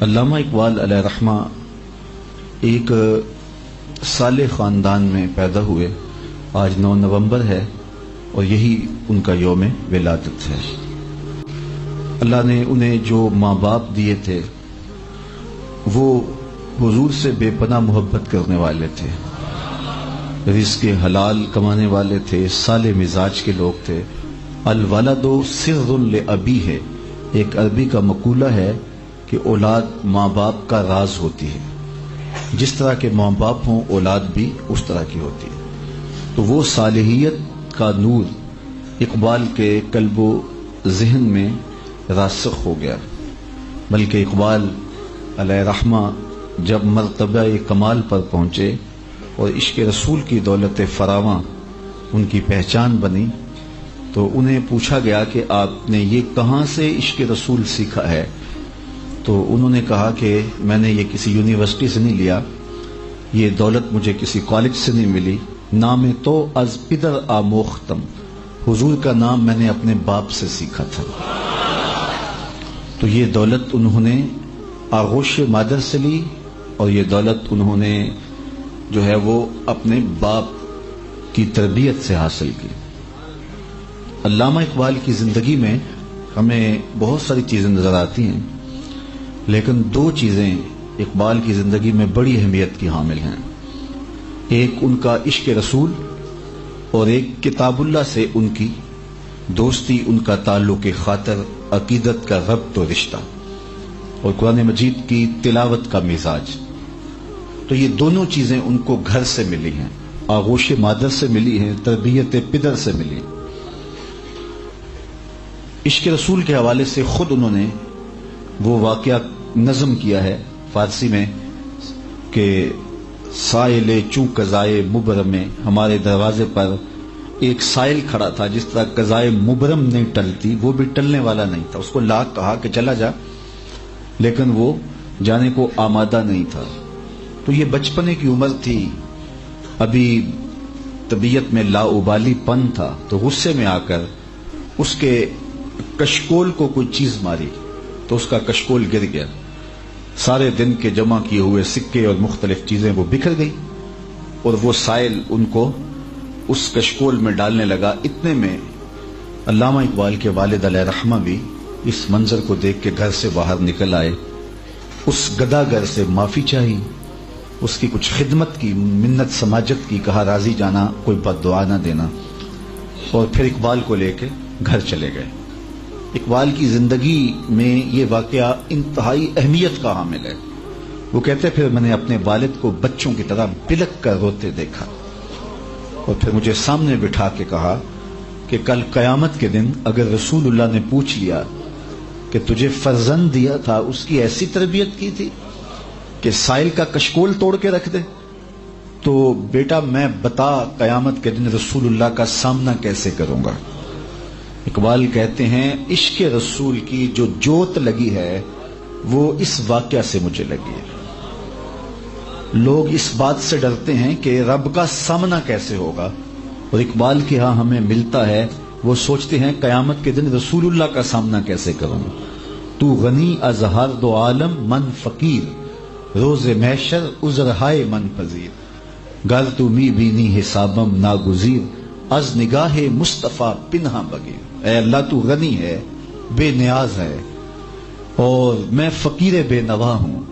علامہ اقبال علیہ رحمہ ایک صالح خاندان میں پیدا ہوئے. آج 9 نومبر ہے اور یہی ان کا یوم ولادت ہے. اللہ نے انہیں جو ماں باپ دیے تھے وہ حضور سے بے پناہ محبت کرنے والے تھے، رزق حلال کمانے والے تھے، صالح مزاج کے لوگ تھے. الولد سر لابیہ ہے، ایک عربی کا مقولہ ہے کہ اولاد ماں باپ کا راز ہوتی ہے. جس طرح کے ماں باپ ہوں اولاد بھی اس طرح کی ہوتی ہے. تو وہ صالحیت کا نور اقبال کے قلب و ذہن میں راسخ ہو گیا. بلکہ اقبال علیہ رحمہ جب مرتبہ کمال پر پہنچے اور عشق رسول کی دولت فراواں ان کی پہچان بنی تو انہیں پوچھا گیا کہ آپ نے یہ کہاں سے عشق رسول سیکھا ہے؟ تو انہوں نے کہا کہ میں نے یہ کسی یونیورسٹی سے نہیں لیا، یہ دولت مجھے کسی کالج سے نہیں ملی. نام تو از پدر آموختم، حضور کا نام میں نے اپنے باپ سے سیکھا تھا. تو یہ دولت انہوں نے آغوش مادر سے لی اور یہ دولت انہوں نے جو ہے وہ اپنے باپ کی تربیت سے حاصل کی. علامہ اقبال کی زندگی میں ہمیں بہت ساری چیزیں نظر آتی ہیں، لیکن 2 چیزیں اقبال کی زندگی میں بڑی اہمیت کی حامل ہیں. ایک ان کا عشق رسول اور ایک کتاب اللہ سے ان کی دوستی، ان کا تعلق خاطر، عقیدت کا ربط و رشتہ اور قرآن مجید کی تلاوت کا مزاج. تو یہ دونوں چیزیں ان کو گھر سے ملی ہیں، آغوش مادر سے ملی ہیں، تربیت پدر سے ملی. عشق رسول کے حوالے سے خود انہوں نے وہ واقعہ نظم کیا ہے فارسی میں کہ سائل چوں قضائے مبرم میں، ہمارے دروازے پر ایک سائل کھڑا تھا. جس طرح قضائے مبرم نہیں ٹلتی، وہ بھی ٹلنے والا نہیں تھا. اس کو لا کہا کہ چلا جا، لیکن وہ جانے کو آمادہ نہیں تھا. تو یہ بچپنے کی عمر تھی، ابھی طبیعت میں لا ابالی پن تھا. تو غصے میں آ کر اس کے کشکول کو کوئی چیز ماری تو اس کا کشکول گر گیا. سارے دن کے جمع کیے ہوئے سکے اور مختلف چیزیں وہ بکھر گئی اور وہ سائل ان کو اس کشکول میں ڈالنے لگا. اتنے میں علامہ اقبال کے والد علیہ رحمہ بھی اس منظر کو دیکھ کے گھر سے باہر نکل آئے. اس گداگر سے معافی چاہی، اس کی کچھ خدمت کی، منت سماجت کی، کہا راضی جانا، کوئی بد دعا نہ دینا، اور پھر اقبال کو لے کے گھر چلے گئے. اقبال کی زندگی میں یہ واقعہ انتہائی اہمیت کا حامل ہے. وہ کہتے پھر میں نے اپنے والد کو بچوں کی طرح بلک کر روتے دیکھا اور پھر مجھے سامنے بٹھا کے کہا کہ کل قیامت کے دن اگر رسول اللہ نے پوچھ لیا کہ تجھے فرزند دیا تھا، اس کی ایسی تربیت کی تھی کہ سائل کا کشکول توڑ کے رکھ دے، تو بیٹا میں بتا قیامت کے دن رسول اللہ کا سامنا کیسے کروں گا. اقبال کہتے ہیں عشق رسول کی جو جوت لگی ہے وہ اس واقعہ سے مجھے لگی ہے. لوگ اس بات سے ڈرتے ہیں کہ رب کا سامنا کیسے ہوگا، اور اقبال کے ہاں ہمیں ملتا ہے وہ سوچتے ہیں قیامت کے دن رسول اللہ کا سامنا کیسے کروں. تو غنی از ہر دو عالم من فقیر، روز محشر عذرہائے من پذیر، گر تو می بینی حسابم ناگزیر، از نگاہ مصطفیٰ پنہا بگیر. اے اللہ تو غنی ہے، بے نیاز ہے، اور میں فقیر بے نوا ہوں.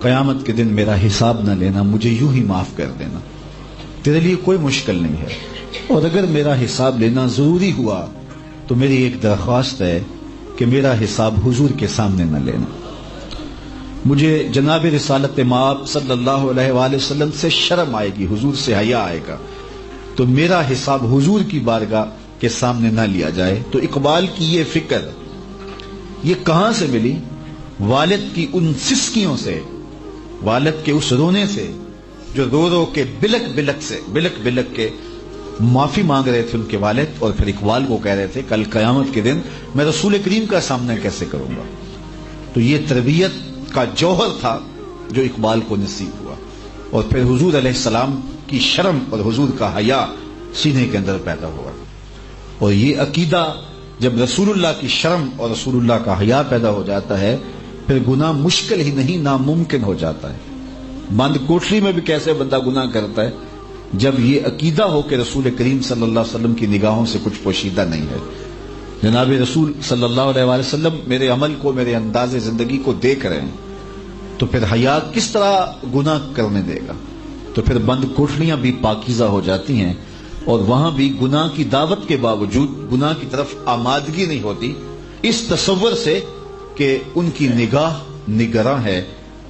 قیامت کے دن میرا حساب نہ لینا، مجھے یوں ہی معاف کر دینا، تیرے لیے کوئی مشکل نہیں ہے. اور اگر میرا حساب لینا ضروری ہوا تو میری ایک درخواست ہے کہ میرا حساب حضور کے سامنے نہ لینا. مجھے جناب رسالت مآب صلی اللہ علیہ وآلہ وسلم سے شرم آئے گی، حضور سے حیا آئے گا، تو میرا حساب حضور کی بارگاہ کے سامنے نہ لیا جائے. تو اقبال کی یہ فکر یہ کہاں سے ملی؟ والد کی ان سسکیوں سے، والد کے اس رونے سے جو رو رو کے بلک بلک کے معافی مانگ رہے تھے ان کے والد، اور پھر اقبال کو کہہ رہے تھے کل قیامت کے دن میں رسول کریم کا سامنا کیسے کروں گا. تو یہ تربیت کا جوہر تھا جو اقبال کو نصیب ہوا، اور پھر حضور علیہ السلام کی شرم اور حضور کا حیا سینے کے اندر پیدا ہوا. اور یہ عقیدہ جب رسول اللہ کی شرم اور رسول اللہ کا حیا پیدا ہو جاتا ہے پھر گناہ مشکل ہی نہیں ناممکن ہو جاتا ہے۔ بند کوٹری میں بھی کیسے بندہ گناہ کرتا ہے جب یہ عقیدہ ہو کہ رسول کریم صلی اللہ علیہ وسلم کی نگاہوں سے کچھ پوشیدہ نہیں ہے۔ جناب رسول صلی اللہ علیہ وسلم میرے عمل کو، میرے انداز زندگی کو دیکھ رہے ہیں، تو پھر حیا کس طرح گناہ کرنے دے گا؟ تو پھر بند کوٹریاں بھی پاکیزہ ہو جاتی ہیں، اور وہاں بھی گناہ کی دعوت کے باوجود گناہ کی طرف آمادگی نہیں ہوتی، اس تصور سے کہ ان کی نگاہ نگراں ہے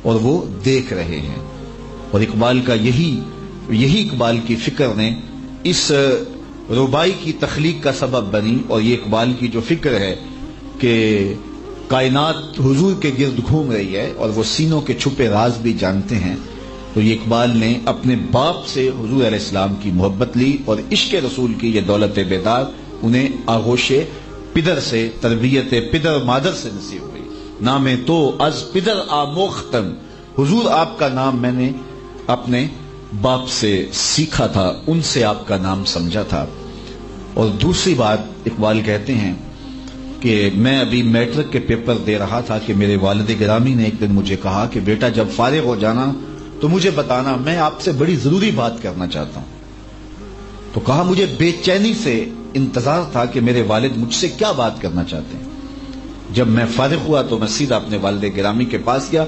اور وہ دیکھ رہے ہیں۔ اور اقبال کا یہی اقبال کی فکر نے اس ربائی کی تخلیق کا سبب بنی، اور یہ اقبال کی جو فکر ہے کہ کائنات حضور کے گرد گھوم رہی ہے اور وہ سینوں کے چھپے راز بھی جانتے ہیں، تو یہ اقبال نے اپنے باپ سے حضور علیہ السلام کی محبت لی، اور عشق رسول کی یہ دولت بیدار انہیں آغوش پدر سے، تربیت پدر مادر سے نصیب ہوئی۔ نام تو از پدر آموختم، حضور آپ کا نام میں نے اپنے باپ سے سیکھا تھا، ان سے آپ کا نام سمجھا تھا۔ اور دوسری بات اقبال کہتے ہیں کہ میں ابھی میٹرک کے پیپر دے رہا تھا کہ میرے والد گرامی نے ایک دن مجھے کہا کہ بیٹا جب فارغ ہو جانا تو مجھے بتانا، میں آپ سے بڑی ضروری بات کرنا چاہتا ہوں۔ تو کہا مجھے بے چینی سے انتظار تھا کہ میرے والد مجھ سے کیا بات کرنا چاہتے ہیں۔ جب میں فارغ ہوا تو میں سیدھا اپنے والد گرامی کے پاس گیا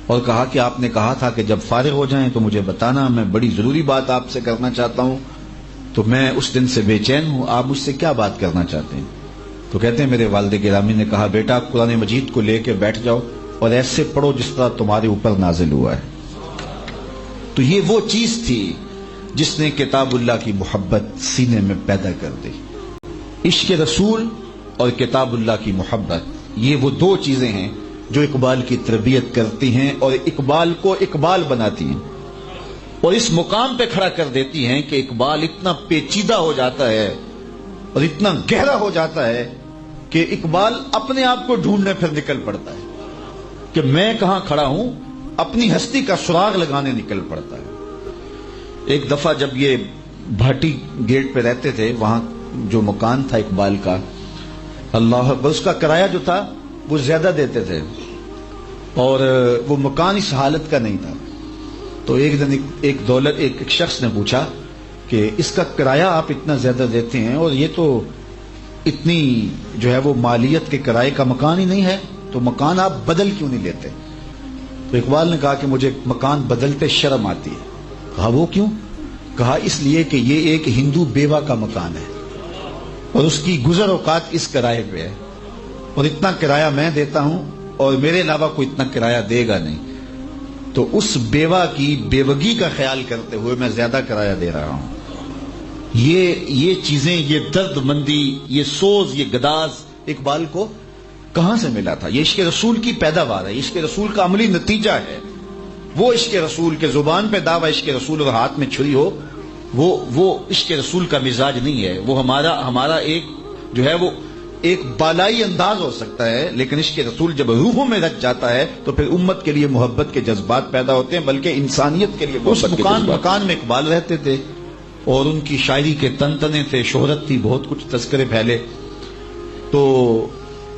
اور کہا کہ آپ نے کہا تھا کہ جب فارغ ہو جائیں تو مجھے بتانا، میں بڑی ضروری بات آپ سے کرنا چاہتا ہوں، تو میں اس دن سے بے چین ہوں، آپ مجھ سے کیا بات کرنا چاہتے ہیں؟ تو کہتے ہیں میرے والد گرامی نے کہا بیٹا قرآن مجید کو لے کے بیٹھ جاؤ اور ایسے پڑھو جس طرح تمہارے اوپر نازل ہوا ہے۔ تو یہ وہ چیز تھی جس نے کتاب اللہ کی محبت سینے میں پیدا کر دی۔ عشق رسول اور کتاب اللہ کی محبت، یہ وہ دو چیزیں ہیں جو اقبال کی تربیت کرتی ہیں اور اقبال کو اقبال بناتی ہیں، اور اس مقام پہ کھڑا کر دیتی ہیں کہ اقبال اتنا پیچیدہ ہو جاتا ہے اور اتنا گہرا ہو جاتا ہے کہ اقبال اپنے آپ کو ڈھونڈنے پھر نکل پڑتا ہے کہ میں کہاں کھڑا ہوں، اپنی ہستی کا سراغ لگانے نکل پڑتا ہے۔ ایک دفعہ جب یہ بھاٹی گیٹ پہ رہتے تھے، وہاں جو مکان تھا اقبال کا، اللہ اکبر، اس کا کرایہ جو تھا وہ زیادہ دیتے تھے اور وہ مکان اس حالت کا نہیں تھا۔ تو ایک دن ایک شخص نے پوچھا کہ اس کا کرایہ آپ اتنا زیادہ دیتے ہیں اور یہ تو اتنی جو ہے وہ مالیت کے کرائے کا مکان ہی نہیں ہے، تو مکان آپ بدل کیوں نہیں لیتے؟ تو اقبال نے کہا کہ مجھے مکان بدلتے شرم آتی ہے۔ کہا وہ کیوں؟ کہا اس لیے کہ یہ ایک ہندو بیوہ کا مکان ہے اور اس کی گزر اوقات اس کرائے پہ ہے، اور اتنا کرایہ میں دیتا ہوں اور میرے علاوہ کوئی اتنا کرایہ دے گا نہیں، تو اس بیوہ کی بیوگی کا خیال کرتے ہوئے میں زیادہ کرایہ دے رہا ہوں۔ یہ چیزیں، یہ درد مندی، یہ سوز، یہ گداز اقبال کو کہاں سے ملا تھا؟ یہ عشق رسول کی پیداوار ہے، عشق رسول کا عملی نتیجہ ہے۔ وہ عشق رسول کے زبان پہ دعویٰ عشق رسول اور ہاتھ میں چھری ہو، وہ عشق رسول کا مزاج نہیں ہے۔ وہ ہمارا ایک جو ہے وہ ایک بالائی انداز ہو سکتا ہے، لیکن عشق رسول جب روحوں میں رچ جاتا ہے تو پھر امت کے لیے محبت کے جذبات پیدا ہوتے ہیں، بلکہ انسانیت کے لیے محبت کے جذبات۔ مکان میں اقبال رہتے تھے اور ان کی شاعری کے تنتنے تھے، شہرت تھی، بہت کچھ تذکرے پھیلے۔ تو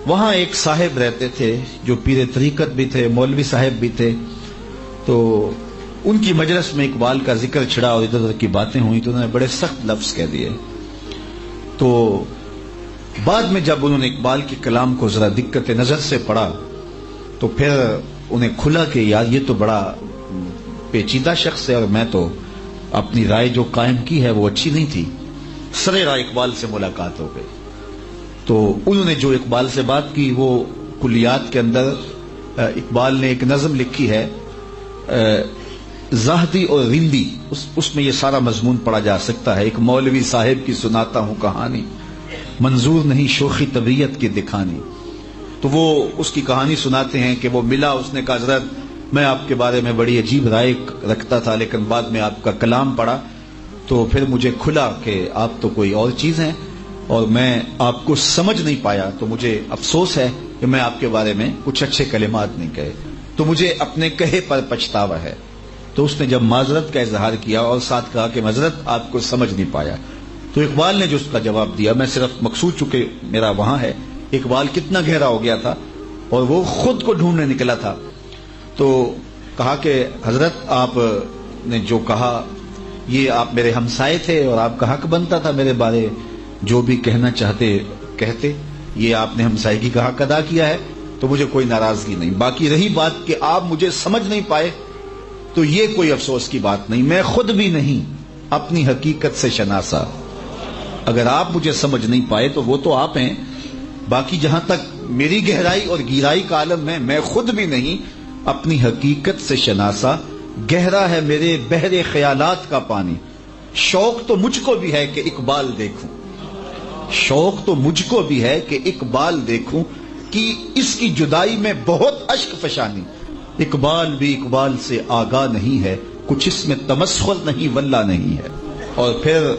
وہاں ایک صاحب رہتے تھے جو پیر طریقت بھی تھے، مولوی صاحب بھی تھے، تو ان کی مجلس میں اقبال کا ذکر چھڑا اور ادھر ادھر کی باتیں ہوئی تو انہوں نے بڑے سخت لفظ کہہ دیے۔ تو بعد میں جب انہوں نے اقبال کے کلام کو ذرا دقت نظر سے پڑھا تو پھر انہیں کھلا کہ یار یہ تو بڑا پیچیدہ شخص ہے اور میں تو اپنی رائے جو قائم کی ہے وہ اچھی نہیں تھی۔ سرے راہ اقبال سے ملاقات ہو گئی تو انہوں نے جو اقبال سے بات کی وہ کلیات کے اندر اقبال نے ایک نظم لکھی ہے زاہدی اور رندی، اس میں یہ سارا مضمون پڑھا جا سکتا ہے۔ ایک مولوی صاحب کی سناتا ہوں کہانی، منظور نہیں شوخی طبیعت کی دکھانی۔ تو وہ اس کی کہانی سناتے ہیں کہ وہ ملا، اس نے کہا حضرت میں آپ کے بارے میں بڑی عجیب رائے رکھتا تھا، لیکن بعد میں آپ کا کلام پڑھا تو پھر مجھے کھلا کہ آپ تو کوئی اور چیز ہیں اور میں آپ کو سمجھ نہیں پایا، تو مجھے افسوس ہے کہ میں آپ کے بارے میں کچھ اچھے کلمات نہیں کہے، تو مجھے اپنے کہے پر پچھتاوا ہے۔ تو اس نے جب معذرت کا اظہار کیا اور ساتھ کہا کہ معذرت آپ کو سمجھ نہیں پایا، تو اقبال نے جو اس کا جواب دیا، میں صرف مقصود چونکہ میرا وہاں ہے، اقبال کتنا گہرا ہو گیا تھا اور وہ خود کو ڈھونڈنے نکلا تھا. تو کہا کہ حضرت آپ نے جو کہا یہ آپ میرے ہمسائے تھے اور آپ کا حق بنتا تھا میرے بارے جو بھی کہنا چاہتے کہتے, یہ آپ نے ہمسائیگی کا حق ادا کیا ہے تو مجھے کوئی ناراضگی نہیں. باقی رہی بات کہ آپ مجھے سمجھ نہیں پائے تو یہ کوئی افسوس کی بات نہیں, میں خود بھی نہیں اپنی حقیقت سے شناسا. اگر آپ مجھے سمجھ نہیں پائے تو وہ تو آپ ہیں, باقی جہاں تک میری گہرائی اور گہرائی کا عالم ہے میں خود بھی نہیں اپنی حقیقت سے شناسا. گہرا ہے میرے بحر خیالات کا پانی, شوق تو مجھ کو بھی ہے کہ اقبال دیکھوں, شوق تو مجھ کو بھی ہے کہ اقبال دیکھوں, کہ اس کی جدائی میں بہت اشک فشانی. اقبال بھی اقبال سے آگاہ نہیں ہے, کچھ اس میں تمسخر نہیں واللہ نہیں ہے. اور پھر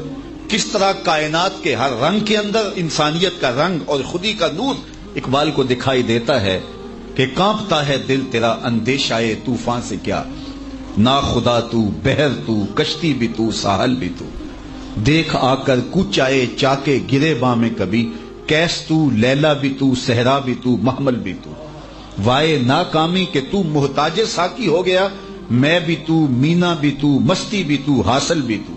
کس طرح کائنات کے ہر رنگ کے اندر انسانیت کا رنگ اور خودی کا نور اقبال کو دکھائی دیتا ہے کہ کانپتا ہے دل تیرا اندیشائے طوفان سے کیا, نا خدا تو بحر تو کشتی بھی تو ساحل بھی تو, دیکھ آ کر کوچائے چاکے گرے باں میں کبھی, کیس تو لیلا بھی تو صحرا بھی تو محمل بھی تو, وائے ناکامی کہ تو محتاج ساکی ہو گیا, میں بھی تو مینا بھی تو مستی بھی تو حاصل بھی تو,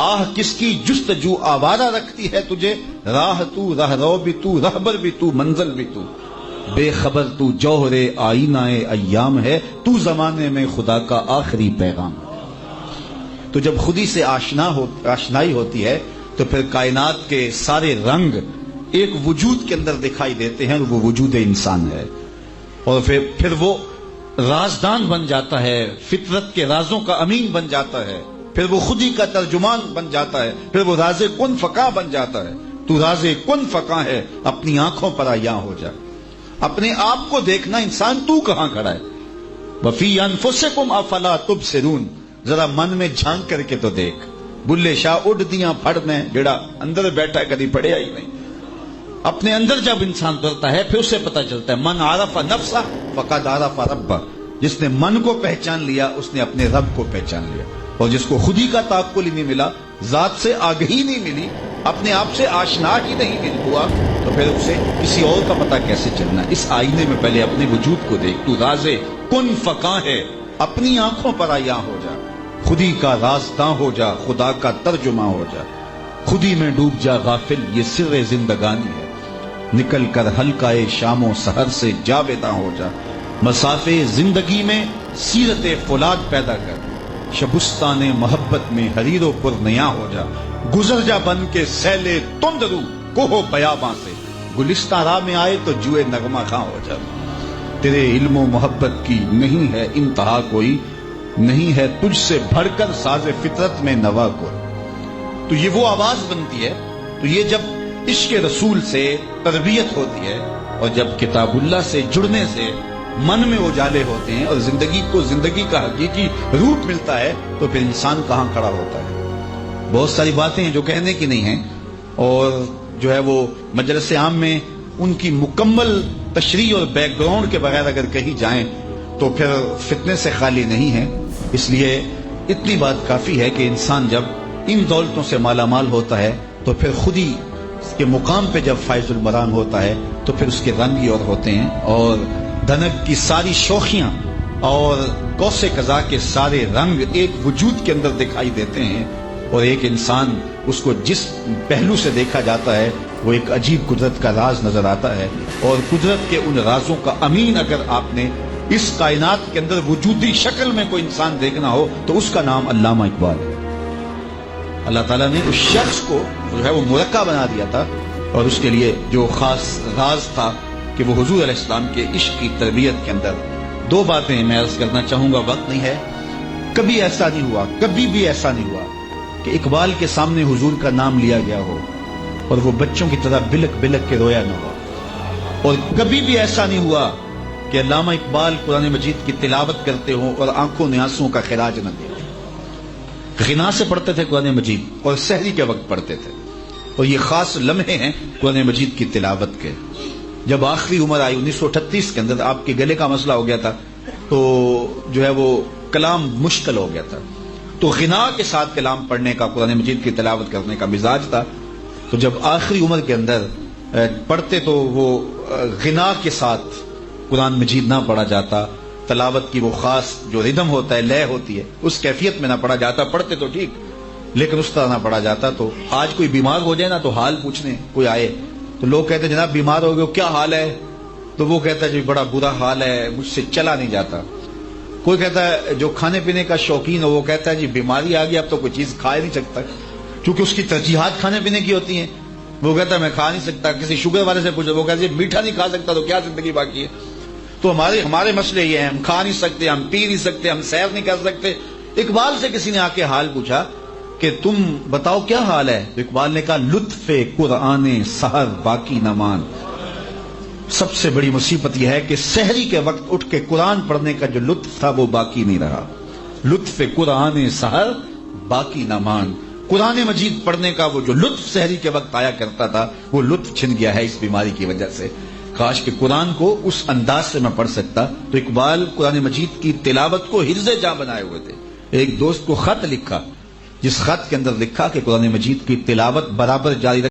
آہ کس کی جستجو آوارہ رکھتی ہے تجھے, راہ تو رہرو بھی تو رہبر بھی تو منزل بھی تو, بے خبر تو جوہر آئینہ ایام ہے, تو زمانے میں خدا کا آخری پیغام. تو جب خودی سے آشنائی ہوتی ہے تو پھر کائنات کے سارے رنگ ایک وجود کے اندر دکھائی دیتے ہیں, وہ وجود انسان ہے. اور پھر وہ رازدان بن جاتا ہے, فطرت کے رازوں کا امین بن جاتا ہے, پھر وہ خودی کا ترجمان بن جاتا ہے, پھر وہ راز کن فقاں بن جاتا ہے. تو راز کن فقاں ہے, اپنی آنکھوں پر عیاں ہو جا, اپنے آپ کو دیکھنا انسان تو کہاں کھڑا ہے. وفی انفسکم افلا تبصرون, ذرا من میں جھانک کر کے تو دیکھ. بلے شاہ اڈ دیاں پھڑ میں جڑا اندر بیٹھا ہے کبھی پڑھیا ہی نہیں. اپنے اندر جب انسان اترتا ہے پھر اسے پتہ چلتا ہے من عرف نفسہ فقد عرف ربہ, جس نے من کو پہچان لیا اس نے اپنے رب کو پہچان لیا. اور جس کو خودی کا تعقل ہی نہیں ملا, ذات سے آگہی نہیں ملی, اپنے آپ سے آشنا ہی نہیں ہوا, تو پھر اسے کسی اور کا پتہ کیسے چلنا. اس آئینے میں پہلے اپنے وجود کو دیکھ, تو راز کن فقاں ہے, اپنی آنکھوں پر عیاں ہو جا, خودی کا رازداں ہو جا, خدا کا ترجمہ ہو جا, خودی میں ڈوب جا غافل, یہ سر زندگانی ہے, نکل کر حلقۂ شام و سحر سے جاویداں ہو جا, مسافے زندگی میں سیرت فولاد پیدا کر, شبستان محبت میں حریر و پر نیا ہو جا, گزر جا بن کے سیلے تند رو کوہ بیاباں سے, گلستہ راہ میں آئے تو جوئے نغمہ خاں ہو جا. تیرے علم و محبت کی نہیں ہے انتہا کوئی, نہیں ہے تجھ سے بڑھ کر ساز فطرت میں نوا کوئی. تو یہ وہ آواز بنتی ہے. تو یہ جب عشق رسول سے تربیت ہوتی ہے اور جب کتاب اللہ سے جڑنے سے من میں اجالے ہوتے ہیں اور زندگی کو زندگی کا حقیقی روپ ملتا ہے, تو پھر انسان کہاں کھڑا ہوتا ہے. بہت ساری باتیں ہیں جو کہنے کی نہیں ہیں, اور جو ہے وہ مجلس عام میں ان کی مکمل تشریح اور بیک گراؤنڈ کے بغیر اگر کہی جائیں تو پھر فتنے سے خالی نہیں ہے. اس لیے اتنی بات کافی ہے کہ انسان جب ان دولتوں سے مالا مال ہوتا ہے تو پھر خودی کے مقام پہ جب فائز المران ہوتا ہے تو پھر اس کے رنگ ہی اور ہوتے ہیں, اور دھنک کی ساری شوخیاں اور قوس قزح کے سارے رنگ ایک وجود کے اندر دکھائی دیتے ہیں. اور ایک انسان اس کو جس پہلو سے دیکھا جاتا ہے وہ ایک عجیب قدرت کا راز نظر آتا ہے, اور قدرت کے ان رازوں کا امین اگر آپ نے اس کائنات کے اندر وجودی شکل میں کوئی انسان دیکھنا ہو تو اس کا نام علامہ اقبال ہے. اللہ تعالیٰ نے اس شخص کو جو ہے وہ مرکہ بنا دیا تھا, اور اس کے لیے جو خاص راز تھا کہ وہ حضور علیہ السلام کے عشق کی تربیت کے اندر دو باتیں میں عرض کرنا چاہوں گا, وقت نہیں ہے. کبھی ایسا نہیں ہوا, کبھی بھی ایسا نہیں ہوا کہ اقبال کے سامنے حضور کا نام لیا گیا ہو اور وہ بچوں کی طرح بلک بلک کے رویا نہ ہو, اور کبھی بھی ایسا نہیں ہوا کہ علامہ اقبال قرآن مجید کی تلاوت کرتے ہوں اور آنکھوں نے آنسوں کا خراج نہ دے. غنا سے پڑھتے تھے قرآن مجید اور سحری کے وقت پڑھتے تھے, اور یہ خاص لمحے ہیں قرآن مجید کی تلاوت کے. جب آخری عمر آئی 1938 کے اندر آپ کے گلے کا مسئلہ ہو گیا تھا تو جو ہے وہ کلام مشکل ہو گیا تھا, تو غنا کے ساتھ کلام پڑھنے کا, قرآن مجید کی تلاوت کرنے کا مزاج تھا. تو جب آخری عمر کے اندر پڑھتے تو وہ غنا کے ساتھ قرآن مجید نہ پڑھا جاتا، تلاوت کی وہ خاص جو ردم ہوتا ہے، لے ہوتی ہے، اس کیفیت میں نہ پڑھا جاتا، پڑھتے تو ٹھیک لیکن اس طرح نہ پڑھا جاتا، تو آج کوئی بیمار ہو جائے نا تو حال پوچھنے کوئی آئے تو لوگ کہتے ہیں جناب بیمار ہو گئے، کیا حال ہے؟ تو وہ کہتا ہے جی بڑا برا حال ہے، مجھ سے چلا نہیں جاتا۔ کوئی کہتا ہے جو کھانے پینے کا شوقین ہو وہ کہتا ہے جی بیماری آ گئی، اب تو کوئی چیز کھا نہیں سکتا، کیونکہ اس کی ترجیحات کھانے پینے کی ہوتی ہیں۔ وہ کہتا ہے میں کھا نہیں سکتا، کسی شوگر والے سے پوچھو وہ کہتا ہے میٹھا نہیں کھا سکتا تو کیا زندگی باقی ہے؟ تو ہمارے مسئلے یہ ہیں، ہم کھا نہیں سکتے، ہم پی نہیں سکتے، ہم سیر نہیں کر سکتے۔ اقبال سے کسی نے آ کے حال پوچھا کہ تم بتاؤ کیا حال ہے؟ تو اقبال نے کہا لطف قرآن سحر باقی نہ مان۔ سب سے بڑی مصیبت یہ ہے کہ سحری کے وقت اٹھ کے قرآن پڑھنے کا جو لطف تھا وہ باقی نہیں رہا۔ لطف قرآن سحر باقی نہ مان، قرآن مجید پڑھنے کا وہ جو لطف سحری کے وقت آیا کرتا تھا وہ لطف چھن گیا ہے اس بیماری کی وجہ سے۔ کاش کہ قرآن کو اس انداز سے میں پڑھ سکتا۔ تو اقبال قرآن مجید کی تلاوت کو حفظ جاں بنائے ہوئے تھے۔ ایک دوست کو خط لکھا جس خط کے اندر لکھا کہ قرآن مجید کی تلاوت برابر جاری